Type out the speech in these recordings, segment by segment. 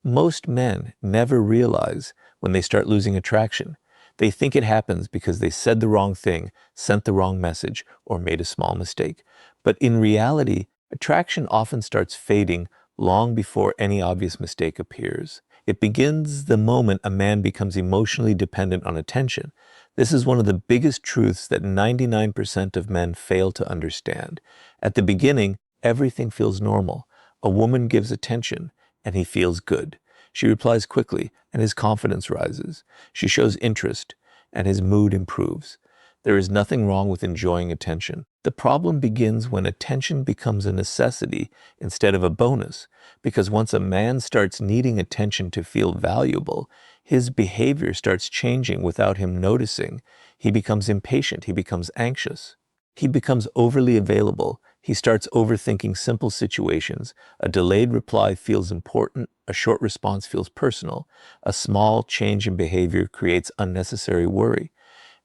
Most men never realize when they start losing attraction. They think it happens because they said the wrong thing, sent the wrong message, or made a small mistake. But in reality, attraction often starts fading long before any obvious mistake appears. It begins the moment a man becomes emotionally dependent on attention. This is one of the biggest truths that 99% of men fail to understand. At the beginning, everything feels normal. A woman gives attention, and he feels good. She replies quickly, and his confidence rises. She shows interest, and his mood improves. There is nothing wrong with enjoying attention. The problem begins when attention becomes a necessity instead of a bonus, because once a man starts needing attention to feel valuable, his behavior starts changing without him noticing. He becomes impatient, he becomes anxious. He becomes overly available. He starts overthinking simple situations. A delayed reply feels important. A short response feels personal. A small change in behavior creates unnecessary worry.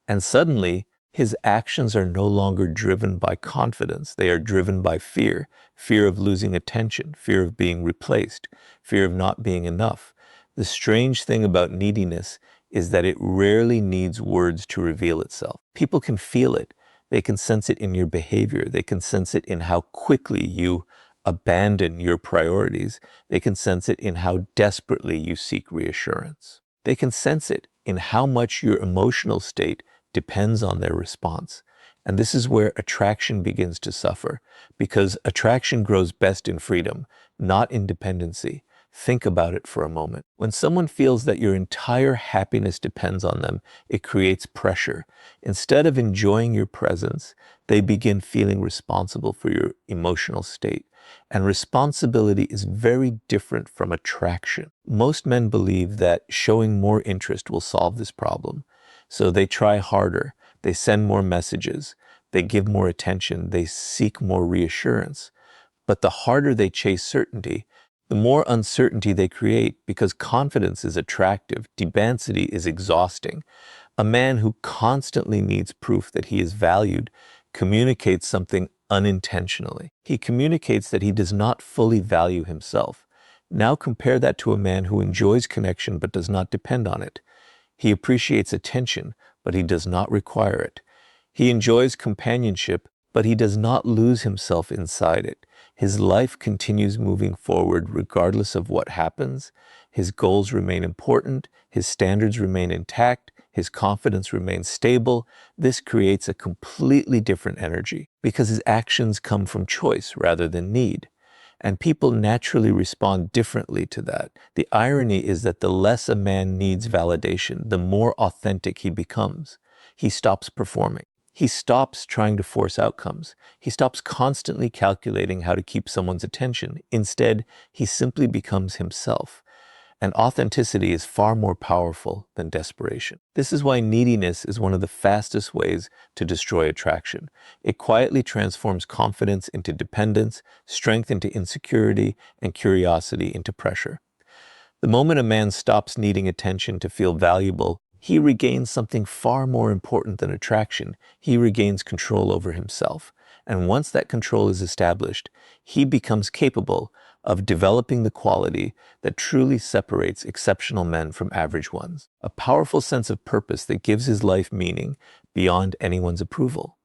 And suddenly, his actions are no longer driven by confidence. They are driven by fear. Fear of losing attention, fear of being replaced, fear of not being enough. The strange thing about neediness is that it rarely needs words to reveal itself. People can feel it. They can sense it in your behavior. They can sense it in how quickly you abandon your priorities. They can sense it in how desperately you seek reassurance. They can sense it in how much your emotional state depends on their response. And this is where attraction begins to suffer, because attraction grows best in freedom, not in dependency. Think about it for a moment. When someone feels that your entire happiness depends on them, it creates pressure. Instead of enjoying your presence, they begin feeling responsible for your emotional state. And responsibility is very different from attraction. Most men believe that showing more interest will solve this problem. So they try harder, they send more messages, they give more attention, they seek more reassurance. But the harder they chase certainty, the more uncertainty they create, because confidence is attractive, density is exhausting. A man who constantly needs proof that he is valued communicates something unintentionally. He communicates that he does not fully value himself. Now compare that to a man who enjoys connection but does not depend on it. He appreciates attention, but he does not require it. He enjoys companionship, but he does not lose himself inside it. His life continues moving forward regardless of what happens. His goals remain important. His standards remain intact. His confidence remains stable. This creates a completely different energy because his actions come from choice rather than need. And people naturally respond differently to that. The irony is that the less a man needs validation, the more authentic he becomes. He stops performing. He stops trying to force outcomes. He stops constantly calculating how to keep someone's attention. Instead, he simply becomes himself. And authenticity is far more powerful than desperation. This is why neediness is one of the fastest ways to destroy attraction. It quietly transforms confidence into dependence, strength into insecurity, and curiosity into pressure. The moment a man stops needing attention to feel valuable, he regains something far more important than attraction. He regains control over himself. And once that control is established, he becomes capable of developing the quality that truly separates exceptional men from average ones. A powerful sense of purpose that gives his life meaning beyond anyone's approval.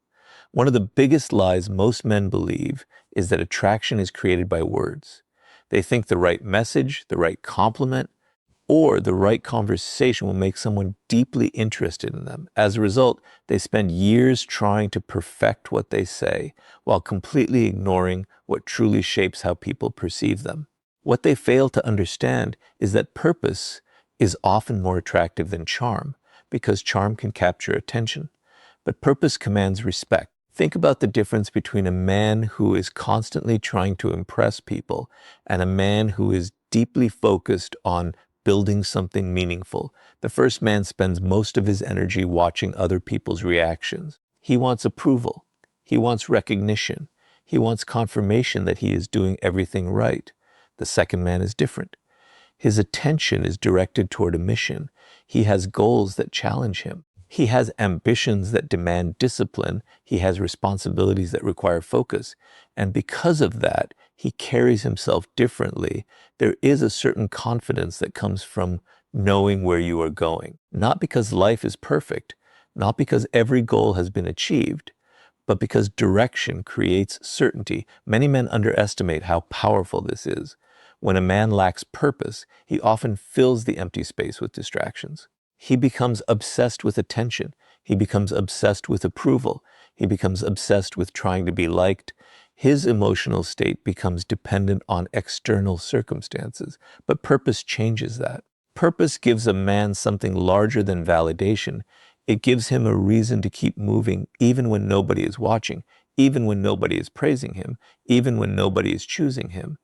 One of the biggest lies most men believe is that attraction is created by words. They think the right message, the right compliment, or the right conversation will make someone deeply interested in them. As a result, they spend years trying to perfect what they say while completely ignoring what truly shapes how people perceive them. What they fail to understand is that purpose is often more attractive than charm, because charm can capture attention. But purpose commands respect. Think about the difference between a man who is constantly trying to impress people and a man who is deeply focused on building something meaningful. The first man spends most of his energy watching other people's reactions. He wants approval. He wants recognition. He wants confirmation that he is doing everything right. The second man is different. His attention is directed toward a mission. He has goals that challenge him. He has ambitions that demand discipline. He has responsibilities that require focus. And because of that, He carries himself differently. There is a certain confidence that comes from knowing where you are going. Not because life is perfect, not because every goal has been achieved, but because direction creates certainty. Many men underestimate how powerful this is. When a man lacks purpose, he often fills the empty space with distractions. He becomes obsessed with attention. He becomes obsessed with approval. He becomes obsessed with trying to be liked. His emotional state becomes dependent on external circumstances, but purpose changes that. Purpose gives a man something larger than validation. It gives him a reason to keep moving even when nobody is watching, even when nobody is praising him, even when nobody is choosing him.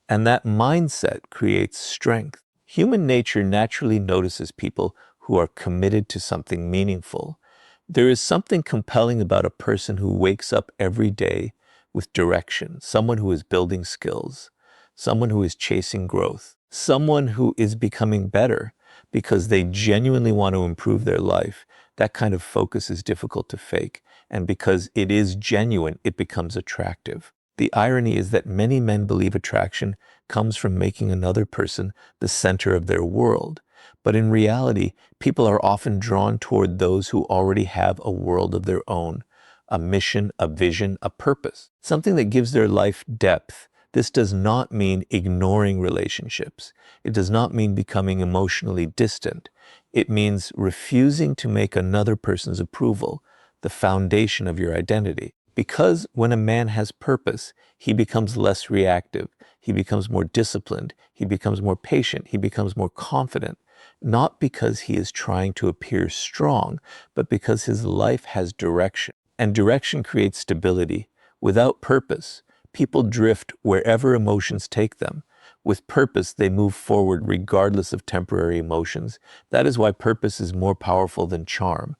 And that mindset creates strength. Human nature naturally notices people who are committed to something meaningful. There is something compelling about a person who wakes up every day with direction, someone who is building skills, someone who is chasing growth, someone who is becoming better because they genuinely want to improve their life. That kind of focus is difficult to fake, and because it is genuine, it becomes attractive. The irony is that many men believe attraction comes from making another person the center of their world. But in reality, people are often drawn toward those who already have a world of their own, a mission, a vision, a purpose, something that gives their life depth. This does not mean ignoring relationships. It does not mean becoming emotionally distant. It means refusing to make another person's approval the foundation of your identity. Because when a man has purpose, he becomes less reactive. He becomes more disciplined. He becomes more patient. He becomes more confident. Not because he is trying to appear strong, but because his life has direction. And direction creates stability. Without purpose, people drift wherever emotions take them. With purpose, they move forward regardless of temporary emotions. That is why purpose is more powerful than charm.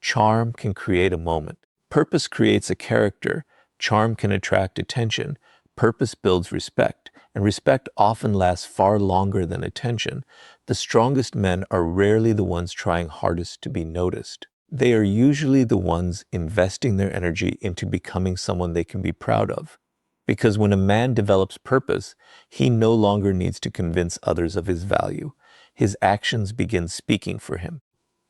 Charm can create a moment. Purpose creates a character. Charm can attract attention. Purpose builds respect, and respect often lasts far longer than attention. The strongest men are rarely the ones trying hardest to be noticed. They are usually the ones investing their energy into becoming someone they can be proud of. Because when a man develops purpose, he no longer needs to convince others of his value. His actions begin speaking for him.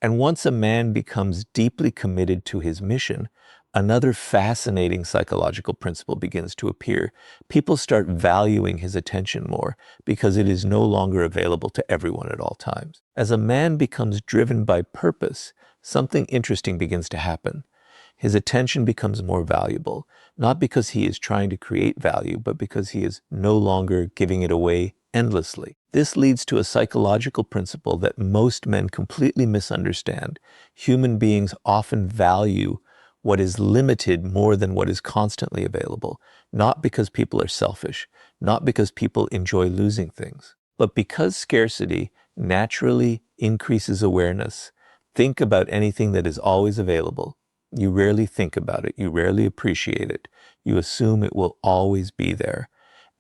And once a man becomes deeply committed to his mission, another fascinating psychological principle begins to appear. People start valuing his attention more because it is no longer available to everyone at all times. As a man becomes driven by purpose, something interesting begins to happen. His attention becomes more valuable, not because he is trying to create value, but because he is no longer giving it away endlessly. This leads to a psychological principle that most men completely misunderstand. Human beings often value what is limited more than what is constantly available, not because people are selfish, not because people enjoy losing things, but because scarcity naturally increases awareness. Think about anything that is always available. You rarely think about it. You rarely appreciate it. You assume it will always be there.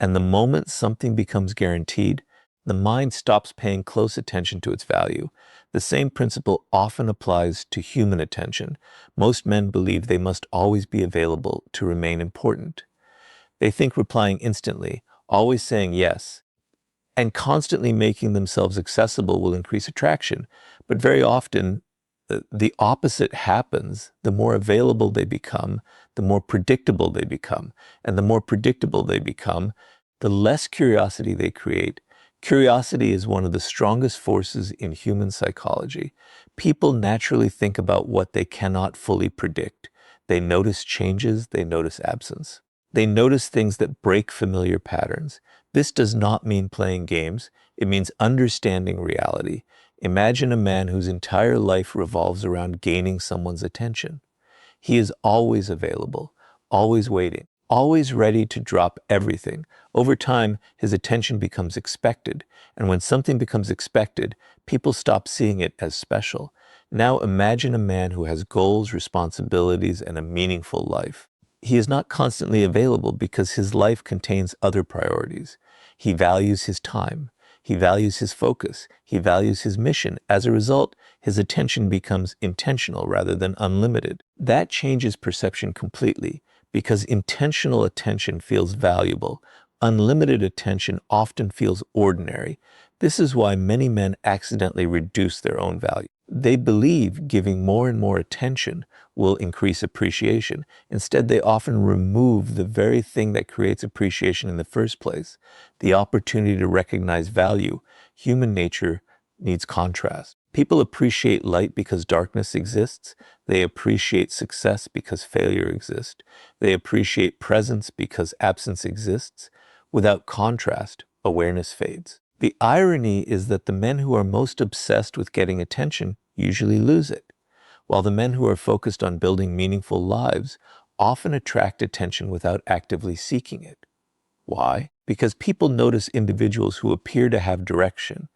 And the moment something becomes guaranteed, the mind stops paying close attention to its value. The same principle often applies to human attention. Most men believe they must always be available to remain important. They think replying instantly, always saying yes, and constantly making themselves accessible will increase attraction. But very often, the opposite happens. The more available they become, the more predictable they become. And the more predictable they become, the less curiosity they create. Curiosity is one of the strongest forces in human psychology. People naturally think about what they cannot fully predict. They notice changes, they notice absence. They notice things that break familiar patterns. This does not mean playing games. It means understanding reality. Imagine a man whose entire life revolves around gaining someone's attention. He is always available, always waiting, always ready to drop everything. Over time, his attention becomes expected, and when something becomes expected, people stop seeing it as special. Now imagine a man who has goals, responsibilities, and a meaningful life. He is not constantly available because his life contains other priorities. He values his time. He values his focus. He values his mission. As a result, his attention becomes intentional rather than unlimited. That changes perception completely because intentional attention feels valuable. Unlimited attention often feels ordinary. This is why many men accidentally reduce their own value. They believe giving more and more attention will increase appreciation. Instead, they often remove the very thing that creates appreciation in the first place, the opportunity to recognize value. Human nature needs contrast. People appreciate light because darkness exists. They appreciate success because failure exists. They appreciate presence because absence exists. Without contrast, awareness fades. The irony is that the men who are most obsessed with getting attention usually lose it, while the men who are focused on building meaningful lives often attract attention without actively seeking it. Why? Because people notice individuals who appear to have direction.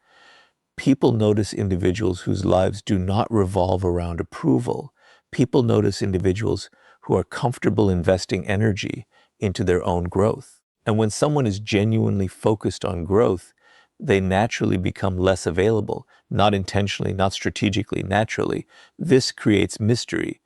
People notice individuals whose lives do not revolve around approval. People notice individuals who are comfortable investing energy into their own growth. And when someone is genuinely focused on growth, they naturally become less available, not intentionally, not strategically, naturally. This creates mystery.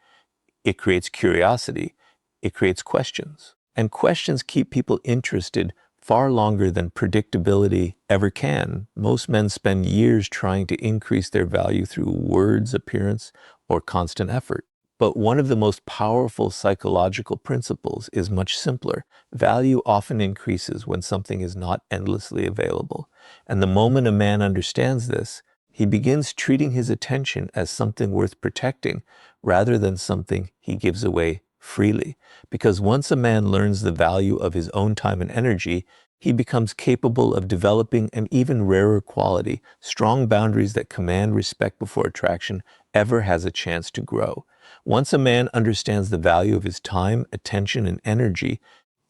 It creates curiosity. It creates questions. And questions keep people interested far longer than predictability ever can. Most men spend years trying to increase their value through words, appearance, or constant effort. But one of the most powerful psychological principles is much simpler. Value often increases when something is not endlessly available. And the moment a man understands this, he begins treating his attention as something worth protecting rather than something he gives away freely. Because once a man learns the value of his own time and energy, he becomes capable of developing an even rarer quality. Strong boundaries that command respect before attraction ever has a chance to grow. Once a man understands the value of his time, attention, and energy,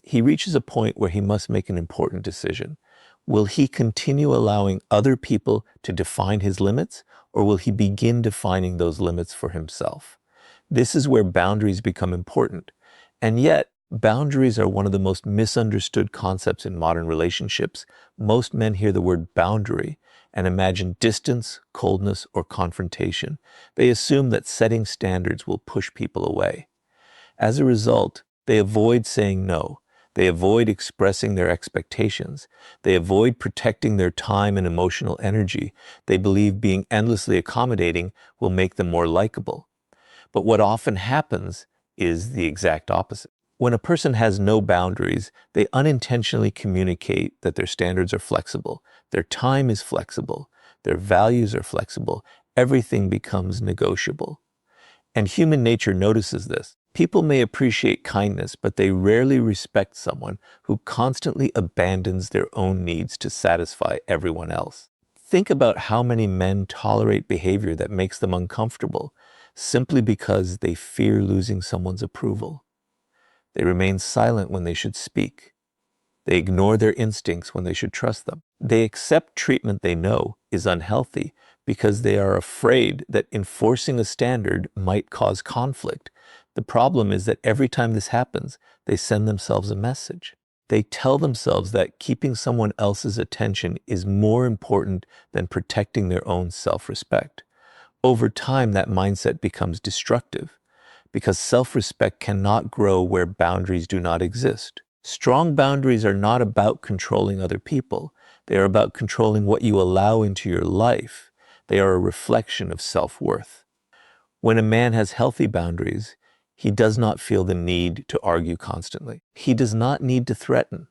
he reaches a point where he must make an important decision. Will he continue allowing other people to define his limits, or will he begin defining those limits for himself? This is where boundaries become important. And yet, boundaries are one of the most misunderstood concepts in modern relationships. Most men hear the word boundary and imagine distance, coldness, or confrontation. They assume that setting standards will push people away. As a result, they avoid saying no. They avoid expressing their expectations. They avoid protecting their time and emotional energy. They believe being endlessly accommodating will make them more likable. But what often happens is the exact opposite. When a person has no boundaries, they unintentionally communicate that their standards are flexible, their time is flexible, their values are flexible, everything becomes negotiable. And human nature notices this. People may appreciate kindness, but they rarely respect someone who constantly abandons their own needs to satisfy everyone else. Think about how many men tolerate behavior that makes them uncomfortable simply because they fear losing someone's approval. They remain silent when they should speak. They ignore their instincts when they should trust them. They accept treatment they know is unhealthy because they are afraid that enforcing a standard might cause conflict. The problem is that every time this happens, they send themselves a message. They tell themselves that keeping someone else's attention is more important than protecting their own self-respect. Over time, that mindset becomes destructive because self-respect cannot grow where boundaries do not exist. Strong boundaries are not about controlling other people. They are about controlling what you allow into your life. They are a reflection of self-worth. When a man has healthy boundaries, he does not feel the need to argue constantly. He does not need to threaten.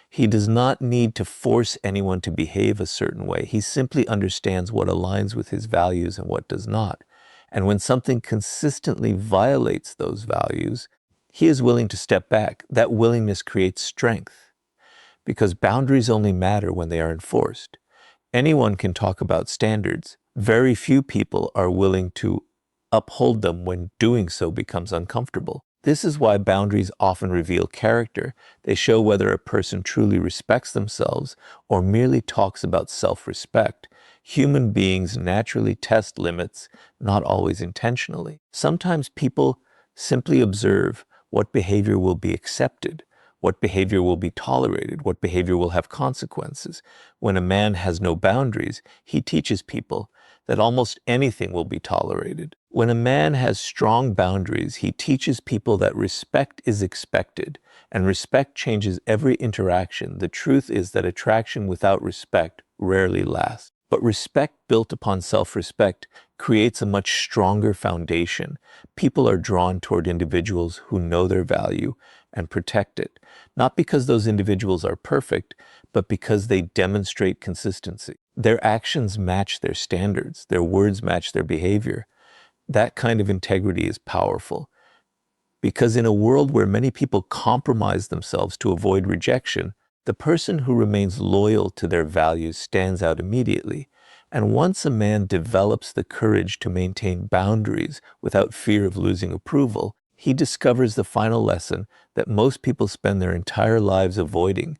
He does not need to force anyone to behave a certain way. He simply understands what aligns with his values and what does not. And when something consistently violates those values, he is willing to step back. That willingness creates strength because boundaries only matter when they are enforced. Anyone can talk about standards. Very few people are willing to uphold them when doing so becomes uncomfortable. This is why boundaries often reveal character. They show whether a person truly respects themselves or merely talks about self-respect. Human beings naturally test limits, not always intentionally. Sometimes people simply observe what behavior will be accepted, what behavior will be tolerated, what behavior will have consequences. When a man has no boundaries, he teaches people that almost anything will be tolerated. When a man has strong boundaries, he teaches people that respect is expected, and respect changes every interaction. The truth is that attraction without respect rarely lasts. But respect built upon self-respect creates a much stronger foundation. People are drawn toward individuals who know their value and protect it, not because those individuals are perfect, but because they demonstrate consistency. Their actions match their standards, their words match their behavior. That kind of integrity is powerful, because in a world where many people compromise themselves to avoid rejection, the person who remains loyal to their values stands out immediately. And once a man develops the courage to maintain boundaries without fear of losing approval, he discovers the final lesson that most people spend their entire lives avoiding: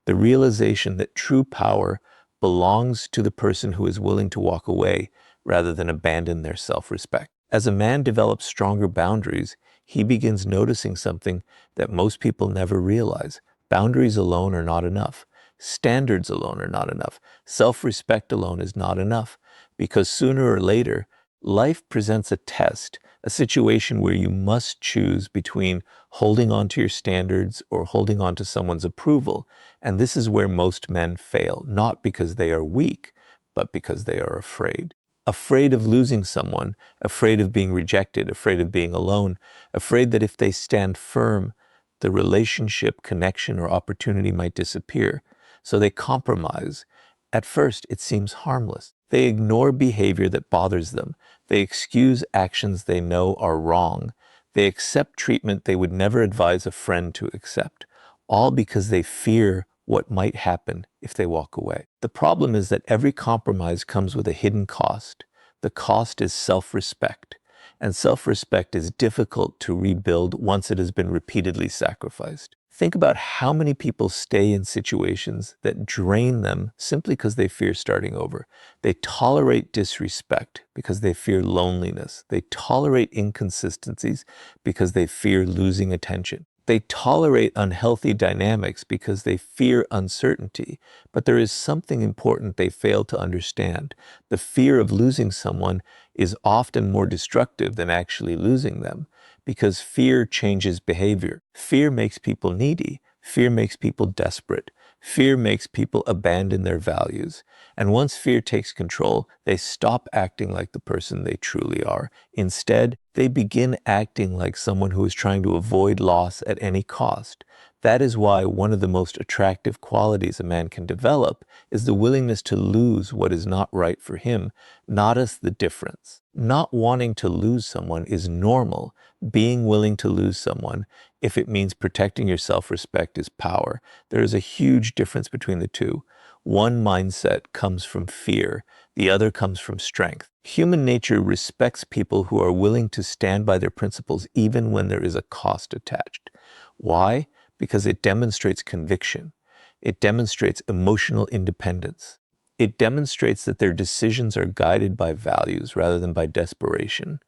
the realization that true power belongs to the person who is willing to walk away rather than abandon their self-respect. As a man develops stronger boundaries, he begins noticing something that most people never realize. Boundaries alone are not enough. Standards alone are not enough. Self-respect alone is not enough, because sooner or later, life presents a test, a situation where you must choose between holding on to your standards or holding on to someone's approval. And this is where most men fail, not because they are weak, but because they are afraid. Afraid of losing someone, afraid of being rejected, afraid of being alone, afraid that if they stand firm, the relationship, connection, or opportunity might disappear. So they compromise. At first, it seems harmless. They ignore behavior that bothers them. They excuse actions they know are wrong. They accept treatment they would never advise a friend to accept, all because they fear what might happen if they walk away. The problem is that every compromise comes with a hidden cost. The cost is self-respect, and self-respect is difficult to rebuild once it has been repeatedly sacrificed. Think about how many people stay in situations that drain them simply because they fear starting over. They tolerate disrespect because they fear loneliness. They tolerate inconsistencies because they fear losing attention. They tolerate unhealthy dynamics because they fear uncertainty. But there is something important they fail to understand. The fear of losing someone is often more destructive than actually losing them, because fear changes behavior. Fear makes people needy. Fear makes people desperate. Fear makes people abandon their values. And once fear takes control, they stop acting like the person they truly are. Instead, they begin acting like someone who is trying to avoid loss at any cost. That is why one of the most attractive qualities a man can develop is the willingness to lose what is not right for him, not as the difference. Not wanting to lose someone is normal. Being willing to lose someone, if it means protecting your self-respect, is power. There is a huge difference between the two. One mindset comes from fear, the other comes from strength. Human nature respects people who are willing to stand by their principles even when there is a cost attached. Why? Because it demonstrates conviction. It demonstrates emotional independence. It demonstrates that their decisions are guided by values rather than by desperation.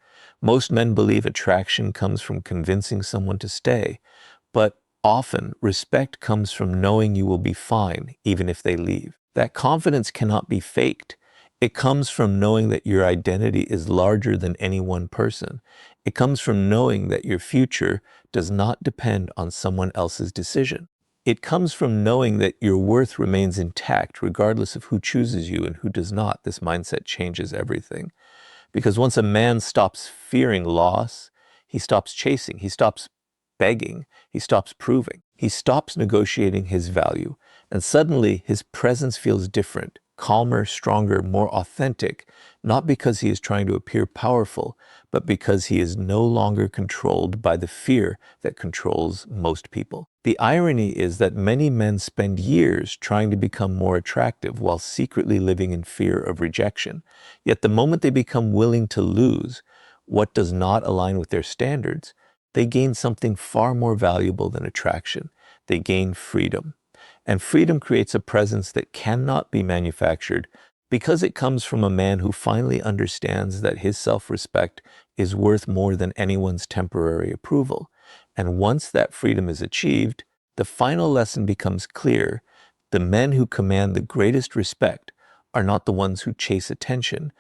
Most men believe attraction comes from convincing someone to stay, but often respect comes from knowing you will be fine even if they leave. That confidence cannot be faked. It comes from knowing that your identity is larger than any one person. It comes from knowing that your future does not depend on someone else's decision. It comes from knowing that your worth remains intact regardless of who chooses you and who does not. This mindset changes everything. Because once a man stops fearing loss, he stops chasing, he stops begging, he stops proving, he stops negotiating his value, and suddenly his presence feels different, calmer, stronger, more authentic, not because he is trying to appear powerful, but because he is no longer controlled by the fear that controls most people. The irony is that many men spend years trying to become more attractive while secretly living in fear of rejection. Yet the moment they become willing to lose what does not align with their standards, they gain something far more valuable than attraction. They gain freedom. And freedom creates a presence that cannot be manufactured, because it comes from a man who finally understands that his self-respect is worth more than anyone's temporary approval. And once that freedom is achieved, the final lesson becomes clear. The men who command the greatest respect are not the ones who chase attention,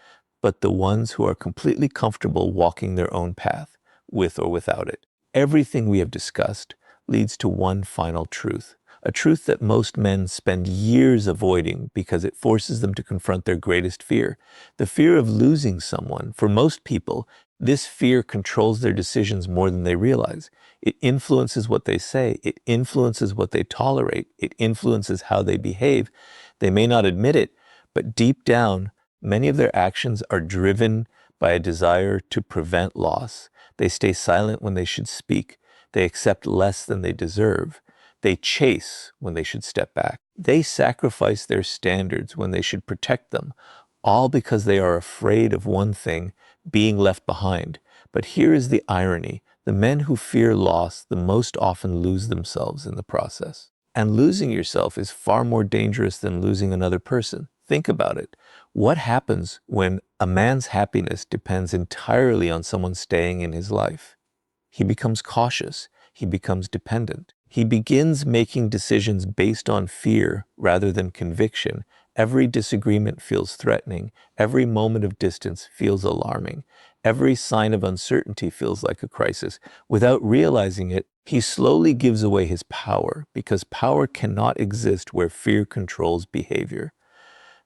but the ones who are completely comfortable walking their own path, with or without it. Everything we have discussed leads to one final truth, a truth that most men spend years avoiding because it forces them to confront their greatest fear, the fear of losing someone. For most people, this fear controls their decisions more than they realize. It influences what they say, it influences what they tolerate, it influences how they behave. They may not admit it, but deep down, many of their actions are driven by a desire to prevent loss. They stay silent when they should speak. They accept less than they deserve. They chase when they should step back. They sacrifice their standards when they should protect them, all because they are afraid of one thing, being left behind. But here is the irony. The men who fear loss the most often lose themselves in the process. And losing yourself is far more dangerous than losing another person. Think about it. What happens when a man's happiness depends entirely on someone staying in his life? He becomes cautious. He becomes dependent. He begins making decisions based on fear rather than conviction. Every disagreement feels threatening. Every moment of distance feels alarming. Every sign of uncertainty feels like a crisis. Without realizing it, he slowly gives away his power, because power cannot exist where fear controls behavior.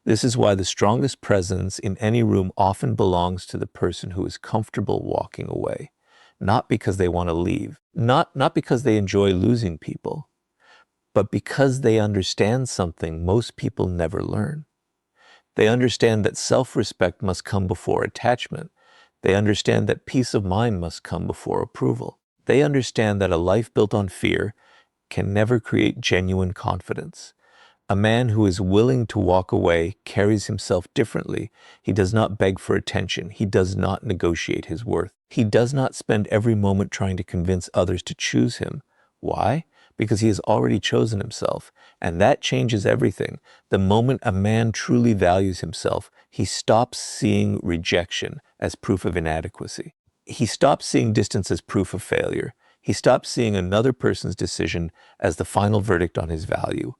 This is why the strongest presence in any room often belongs to the person who is comfortable walking away. Not because they want to leave, not because they enjoy losing people, but because they understand something most people never learn. They understand that self-respect must come before attachment. They understand that peace of mind must come before approval. They understand that a life built on fear can never create genuine confidence. A man who is willing to walk away carries himself differently. He does not beg for attention. He does not negotiate his worth. He does not spend every moment trying to convince others to choose him. Why? Because he has already chosen himself. And that changes everything. The moment a man truly values himself, he stops seeing rejection as proof of inadequacy. He stops seeing distance as proof of failure. He stops seeing another person's decision as the final verdict on his value.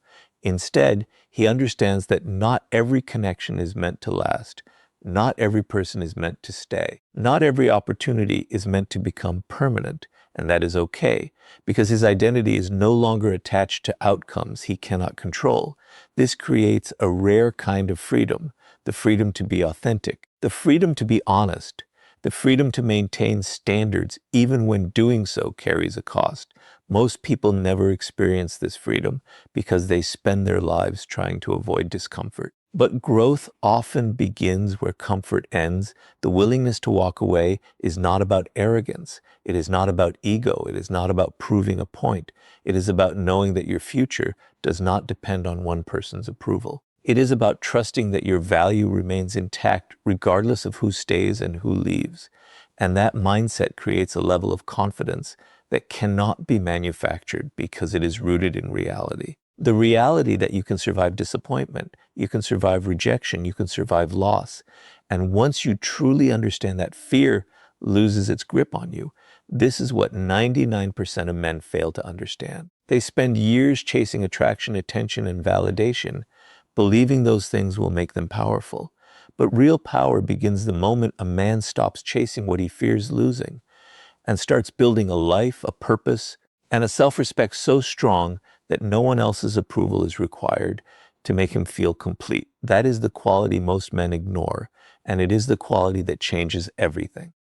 Instead, he understands that not every connection is meant to last. Not every person is meant to stay. Not every opportunity is meant to become permanent, and that is okay, because his identity is no longer attached to outcomes he cannot control. This creates a rare kind of freedom, the freedom to be authentic, the freedom to be honest, the freedom to maintain standards even when doing so carries a cost. Most people never experience this freedom because they spend their lives trying to avoid discomfort. But growth often begins where comfort ends. The willingness to walk away is not about arrogance. It is not about ego. It is not about proving a point. It is about knowing that your future does not depend on one person's approval. It is about trusting that your value remains intact regardless of who stays and who leaves. And that mindset creates a level of confidence that cannot be manufactured because it is rooted in reality. The reality that you can survive disappointment, you can survive rejection, you can survive loss. And once you truly understand that fear loses its grip on you, this is what 99% of men fail to understand. They spend years chasing attraction, attention, and validation, believing those things will make them powerful. But real power begins the moment a man stops chasing what he fears losing and starts building a life, a purpose, and a self-respect so strong that no one else's approval is required to make him feel complete. That is the quality most men ignore, and it is the quality that changes everything.